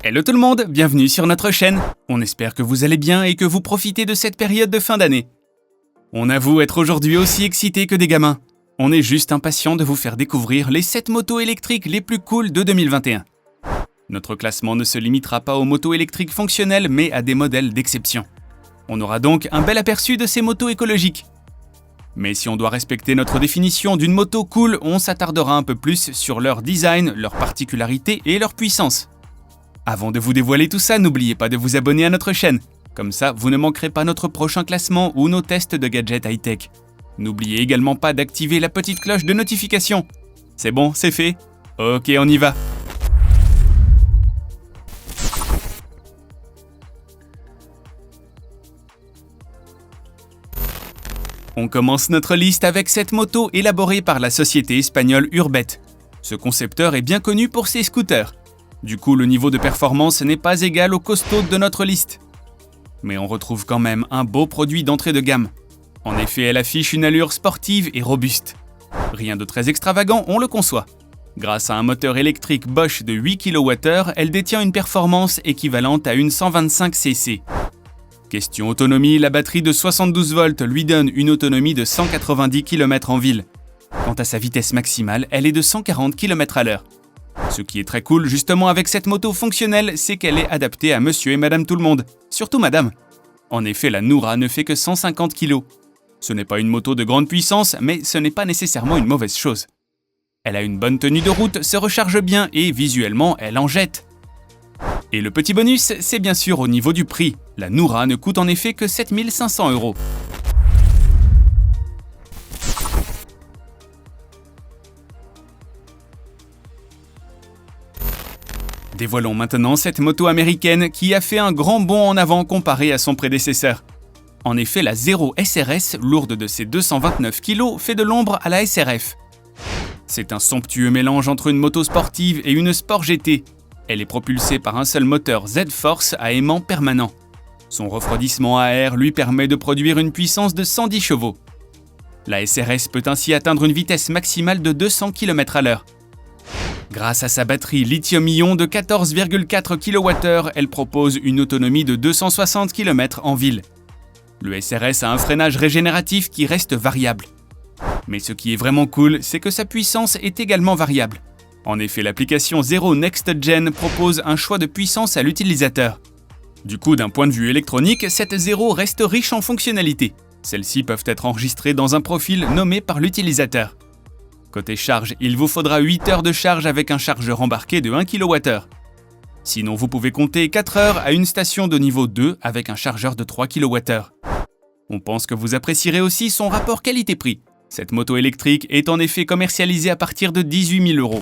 Hello tout le monde, bienvenue sur notre chaîne. On espère que vous allez bien et que vous profitez de cette période de fin d'année. On avoue être aujourd'hui aussi excités que des gamins. On est juste impatients de vous faire découvrir les 7 motos électriques les plus cool de 2021. Notre classement ne se limitera pas aux motos électriques fonctionnelles, mais à des modèles d'exception. On aura donc un bel aperçu de ces motos écologiques. Mais si on doit respecter notre définition d'une moto cool, on s'attardera un peu plus sur leur design, leurs particularités et leur puissance. Avant de vous dévoiler tout ça, n'oubliez pas de vous abonner à notre chaîne. Comme ça, vous ne manquerez pas notre prochain classement ou nos tests de gadgets high-tech. N'oubliez également pas d'activer la petite cloche de notification. C'est bon, c'est fait? Ok, on y va. On commence notre liste avec cette moto élaborée par la société espagnole Urbet. Ce concepteur est bien connu pour ses scooters. Du coup, le niveau de performance n'est pas égal au costaud de notre liste. Mais on retrouve quand même un beau produit d'entrée de gamme. En effet, elle affiche une allure sportive et robuste. Rien de très extravagant, on le conçoit. Grâce à un moteur électrique Bosch de 8 kWh, elle détient une performance équivalente à une 125 cc. Question autonomie, la batterie de 72 volts lui donne une autonomie de 190 km en ville. Quant à sa vitesse maximale, elle est de 140 km/h. Ce qui est très cool justement avec cette moto fonctionnelle, c'est qu'elle est adaptée à monsieur et madame tout le monde. Surtout madame. En effet, la Noura ne fait que 150 kg. Ce n'est pas une moto de grande puissance, mais ce n'est pas nécessairement une mauvaise chose. Elle a une bonne tenue de route, se recharge bien et visuellement, elle en jette. Et le petit bonus, c'est bien sûr au niveau du prix. La Noura ne coûte en effet que 7 500 €. Dévoilons maintenant cette moto américaine qui a fait un grand bond en avant comparé à son prédécesseur. En effet, la Zero SRS, lourde de ses 229 kg, fait de l'ombre à la SRF. C'est un somptueux mélange entre une moto sportive et une Sport GT. Elle est propulsée par un seul moteur Z-Force à aimant permanent. Son refroidissement à air lui permet de produire une puissance de 110 chevaux. La SRS peut ainsi atteindre une vitesse maximale de 200 km/h. Grâce à sa batterie lithium-ion de 14,4 kWh, elle propose une autonomie de 260 km en ville. Le SRS a un freinage régénératif qui reste variable. Mais ce qui est vraiment cool, c'est que sa puissance est également variable. En effet, l'application Zero Next Gen propose un choix de puissance à l'utilisateur. Du coup, d'un point de vue électronique, cette Zero reste riche en fonctionnalités. Celles-ci peuvent être enregistrées dans un profil nommé par l'utilisateur. Côté charge, il vous faudra 8 heures de charge avec un chargeur embarqué de 1 kWh. Sinon, vous pouvez compter 4 heures à une station de niveau 2 avec un chargeur de 3 kWh. On pense que vous apprécierez aussi son rapport qualité-prix. Cette moto électrique est en effet commercialisée à partir de 18 000 €.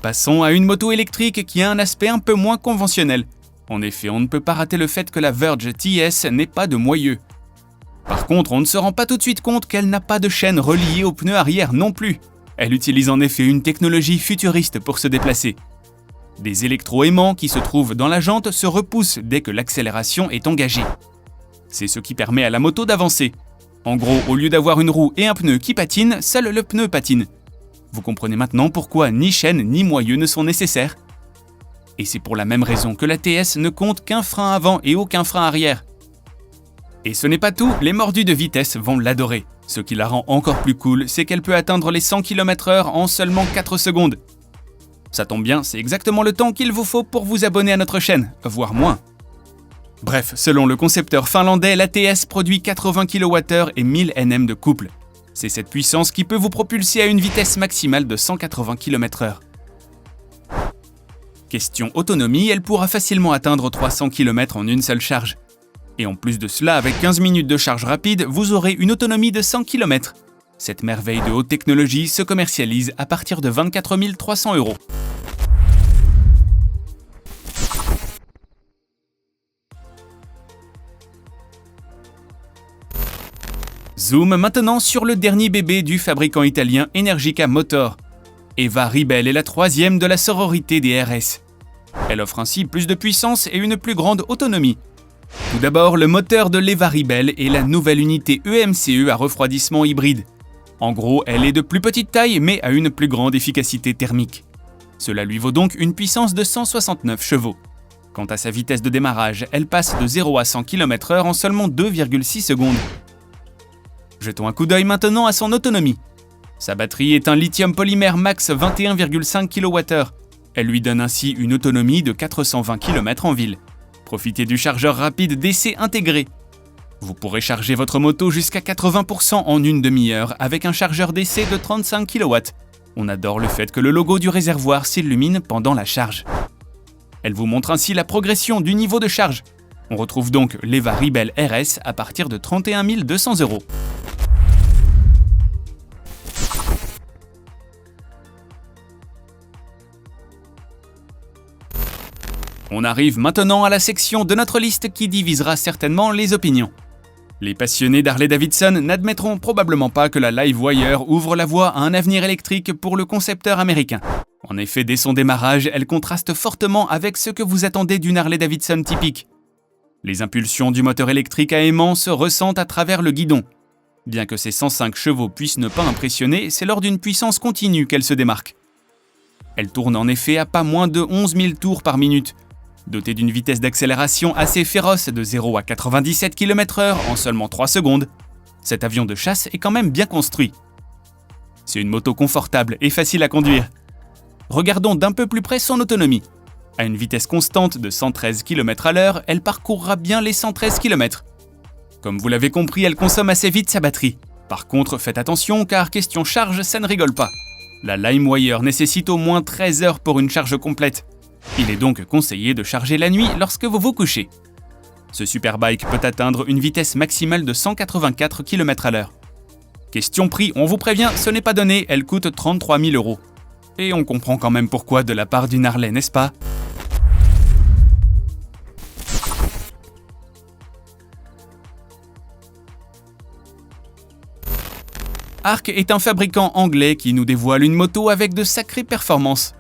Passons à une moto électrique qui a un aspect un peu moins conventionnel. En effet, on ne peut pas rater le fait que la Verge TS n'est pas de moyeu. Par contre, on ne se rend pas tout de suite compte qu'elle n'a pas de chaîne reliée au pneu arrière non plus. Elle utilise en effet une technologie futuriste pour se déplacer. Des électroaimants qui se trouvent dans la jante se repoussent dès que l'accélération est engagée. C'est ce qui permet à la moto d'avancer. En gros, au lieu d'avoir une roue et un pneu qui patinent, seul le pneu patine. Vous comprenez maintenant pourquoi ni chaîne ni moyeu ne sont nécessaires. Et c'est pour la même raison que la TS ne compte qu'un frein avant et aucun frein arrière. Et ce n'est pas tout, les mordus de vitesse vont l'adorer. Ce qui la rend encore plus cool, c'est qu'elle peut atteindre les 100 km/h en seulement 4 secondes. Ça tombe bien, c'est exactement le temps qu'il vous faut pour vous abonner à notre chaîne, voire moins. Bref, selon le concepteur finlandais, la TS produit 80 kWh et 1000 Nm de couple. C'est cette puissance qui peut vous propulser à une vitesse maximale de 180 km/h. Question autonomie, elle pourra facilement atteindre 300 km en une seule charge. Et en plus de cela, avec 15 minutes de charge rapide, vous aurez une autonomie de 100 km. Cette merveille de haute technologie se commercialise à partir de 24 300 €. Zoom maintenant sur le dernier bébé du fabricant italien Energica Motor. Eva Ribelle est la 3e de la sororité des RS. Elle offre ainsi plus de puissance et une plus grande autonomie. Tout d'abord, le moteur de l'Eva Rebel est la nouvelle unité EMCE à refroidissement hybride. En gros, elle est de plus petite taille mais a une plus grande efficacité thermique. Cela lui vaut donc une puissance de 169 chevaux. Quant à sa vitesse de démarrage, elle passe de 0 à 100 km/h en seulement 2,6 secondes. Jetons un coup d'œil maintenant à son autonomie. Sa batterie est un lithium polymère max 21,5 kWh. Elle lui donne ainsi une autonomie de 420 km en ville. Profitez du chargeur rapide DC intégré. Vous pourrez charger votre moto jusqu'à 80% en une demi-heure avec un chargeur DC de 35 kW. On adore le fait que le logo du réservoir s'illumine pendant la charge. Elle vous montre ainsi la progression du niveau de charge. On retrouve donc l'Eva Rebel RS à partir de 31 200 €. On arrive maintenant à la section de notre liste qui divisera certainement les opinions. Les passionnés d'Harley-Davidson n'admettront probablement pas que la Livewire ouvre la voie à un avenir électrique pour le concepteur américain. En effet, dès son démarrage, elle contraste fortement avec ce que vous attendez d'une Harley-Davidson typique. Les impulsions du moteur électrique à aimant se ressentent à travers le guidon. Bien que ses 105 chevaux puissent ne pas impressionner, c'est lors d'une puissance continue qu'elle se démarque. Elle tourne en effet à pas moins de 11 000 tours par minute. Dotée d'une vitesse d'accélération assez féroce de 0 à 97 km/h en seulement 3 secondes, cet avion de chasse est quand même bien construit. C'est une moto confortable et facile à conduire. Regardons d'un peu plus près son autonomie. À une vitesse constante de 113 km/h, elle parcourra bien les 113 km. Comme vous l'avez compris, elle consomme assez vite sa batterie. Par contre, faites attention car question charge, ça ne rigole pas. La Livewire nécessite au moins 13 heures pour une charge complète. Il est donc conseillé de charger la nuit lorsque vous vous couchez. Ce superbike peut atteindre une vitesse maximale de 184 km/h. Question prix, on vous prévient, ce n'est pas donné, elle coûte 33 000 €. Et on comprend quand même pourquoi de la part d'une Harley, n'est-ce pas ? Arc est un fabricant anglais qui nous dévoile une moto avec de sacrées performances.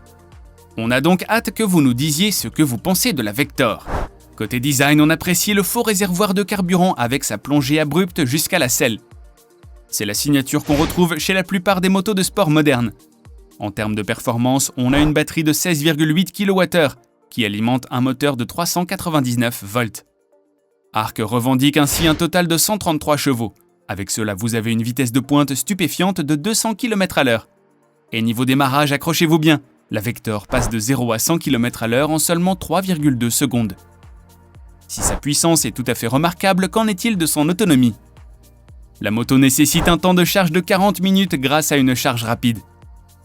On a donc hâte que vous nous disiez ce que vous pensez de la Vector. Côté design, on apprécie le faux réservoir de carburant avec sa plongée abrupte jusqu'à la selle. C'est la signature qu'on retrouve chez la plupart des motos de sport modernes. En termes de performance, on a une batterie de 16,8 kWh qui alimente un moteur de 399 volts. Arc revendique ainsi un total de 133 chevaux. Avec cela, vous avez une vitesse de pointe stupéfiante de 200 km/h. Et niveau démarrage, accrochez-vous bien. La Vector passe de 0 à 100 km/h en seulement 3,2 secondes. Si sa puissance est tout à fait remarquable, qu'en est-il de son autonomie ? La moto nécessite un temps de charge de 40 minutes grâce à une charge rapide.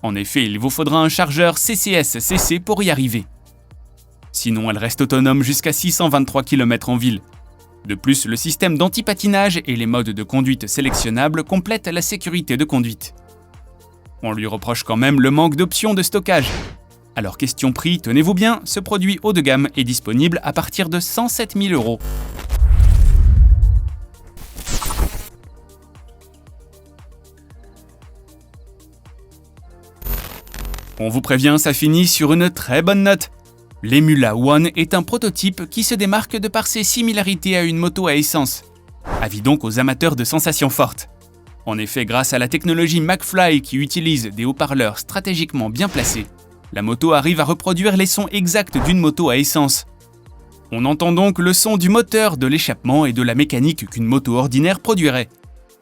En effet, il vous faudra un chargeur CCS-CC pour y arriver. Sinon, elle reste autonome jusqu'à 623 km en ville. De plus, le système d'anti-patinage et les modes de conduite sélectionnables complètent la sécurité de conduite. On lui reproche quand même le manque d'options de stockage. Alors question prix, tenez-vous bien, ce produit haut de gamme est disponible à partir de 107 000 €. On vous prévient, ça finit sur une très bonne note. L'Emula One est un prototype qui se démarque de par ses similarités à une moto à essence. Avis donc aux amateurs de sensations fortes. En effet, grâce à la technologie McFly qui utilise des haut-parleurs stratégiquement bien placés, la moto arrive à reproduire les sons exacts d'une moto à essence. On entend donc le son du moteur, de l'échappement et de la mécanique qu'une moto ordinaire produirait.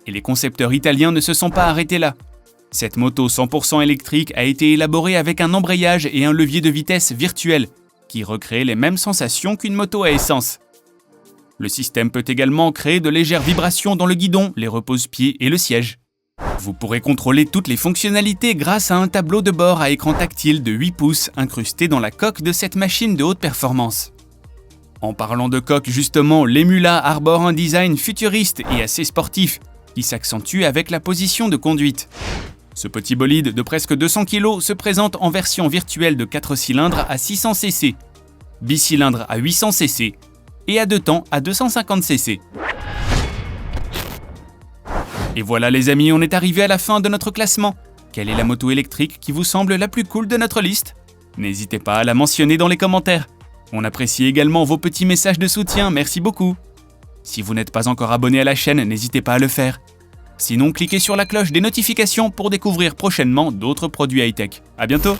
Et les concepteurs italiens ne se sont pas arrêtés là. Cette moto 100% électrique a été élaborée avec un embrayage et un levier de vitesse virtuel qui recréent les mêmes sensations qu'une moto à essence. Le système peut également créer de légères vibrations dans le guidon, les repose-pieds et le siège. Vous pourrez contrôler toutes les fonctionnalités grâce à un tableau de bord à écran tactile de 8 pouces incrusté dans la coque de cette machine de haute performance. En parlant de coque justement, l'Emula arbore un design futuriste et assez sportif qui s'accentue avec la position de conduite. Ce petit bolide de presque 200 kg se présente en version virtuelle de 4 cylindres à 600 cc, bicylindre à 800 cc et à 2 temps à 250 cc. Et voilà les amis, on est arrivé à la fin de notre classement. Quelle est la moto électrique qui vous semble la plus cool de notre liste ? N'hésitez pas à la mentionner dans les commentaires. On apprécie également vos petits messages de soutien, merci beaucoup. Si vous n'êtes pas encore abonné à la chaîne, n'hésitez pas à le faire. Sinon, cliquez sur la cloche des notifications pour découvrir prochainement d'autres produits high-tech. À bientôt!